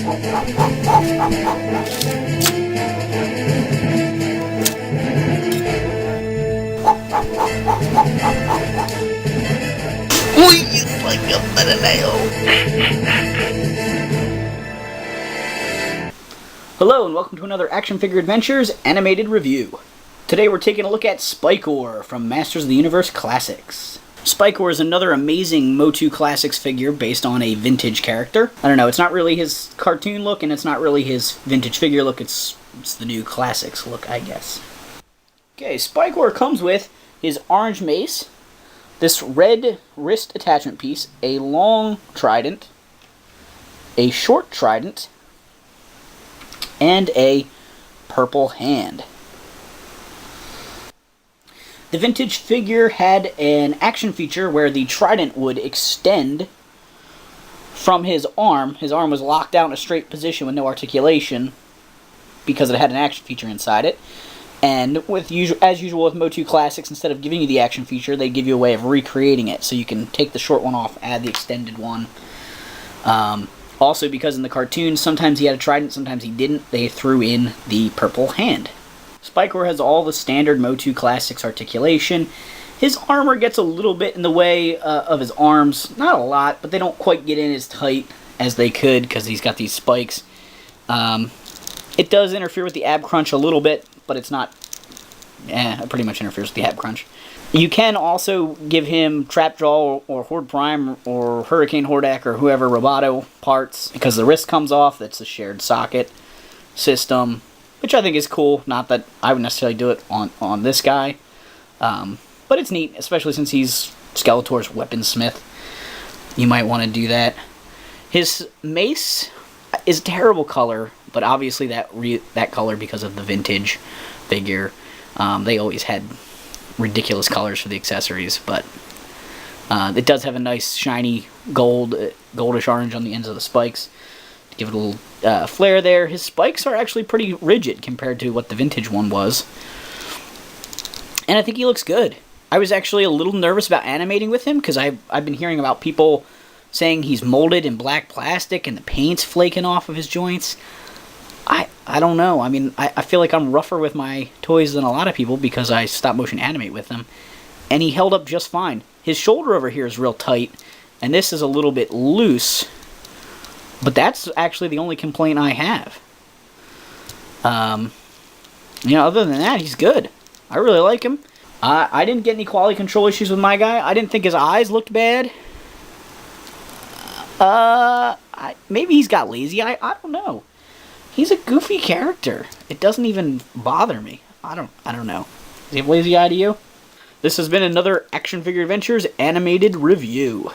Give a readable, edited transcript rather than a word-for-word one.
Uy, like a banana. Hello and welcome to another Action Figure Adventures animated review. Today we're taking a look at Spikor from Masters of the Universe Classics. Spikor is another amazing MOTUC Classics figure based on a vintage character. I don't know, it's not really his cartoon look and it's not really his vintage figure look, it's the new Classics look, I guess. Okay, Spikor comes with his orange mace, this red wrist attachment piece, a long trident, a short trident, and a purple hand. The vintage figure had an action feature where the trident would extend from his arm. His arm was locked out in a straight position with no articulation because it had an action feature inside it. And as usual with MOTUC Classics, instead of giving you the action feature, they give you a way of recreating it. So you can take the short one off, add the extended one. Also, because in the cartoon, sometimes he had a trident, sometimes he didn't, they threw in the purple hand. Spikor has all the standard MOTUC Classics articulation. His armor gets a little bit in the way of his arms. Not a lot, but they don't quite get in as tight as they could because he's got these spikes. It does interfere with the ab crunch a little bit, but it's not... it pretty much interferes with the ab crunch. You can also give him Trapjaw or Horde Prime or Hurricane Hordak or whoever Roboto parts because the wrist comes off. That's a shared socket system, which I think is cool. Not that I would necessarily do it on this guy, but it's neat, especially since he's Skeletor's weaponsmith. You might want to do that. His mace is a terrible color, but obviously that color because of the vintage figure. They always had ridiculous colors for the accessories, but it does have a nice shiny goldish orange on the ends of the spikes to give it a little flair there. His spikes are actually pretty rigid compared to what the vintage one was, and I think he looks good. I was actually a little nervous about animating with him because I've been hearing about people saying he's molded in black plastic and the paint's flaking off of his joints. I don't know. I mean, I feel like I'm rougher with my toys than a lot of people because I stop motion animate with them. And he held up just fine. His shoulder over here is real tight, and this is a little bit loose. But that's actually the only complaint I have. Other than that, he's good. I really like him. I didn't get any quality control issues with my guy. I didn't think his eyes looked bad. Maybe he's got lazy eye. I don't know. He's a goofy character. It doesn't even bother me. I don't know. Does he have lazy eye to you? This has been another Action Figure Adventures animated review.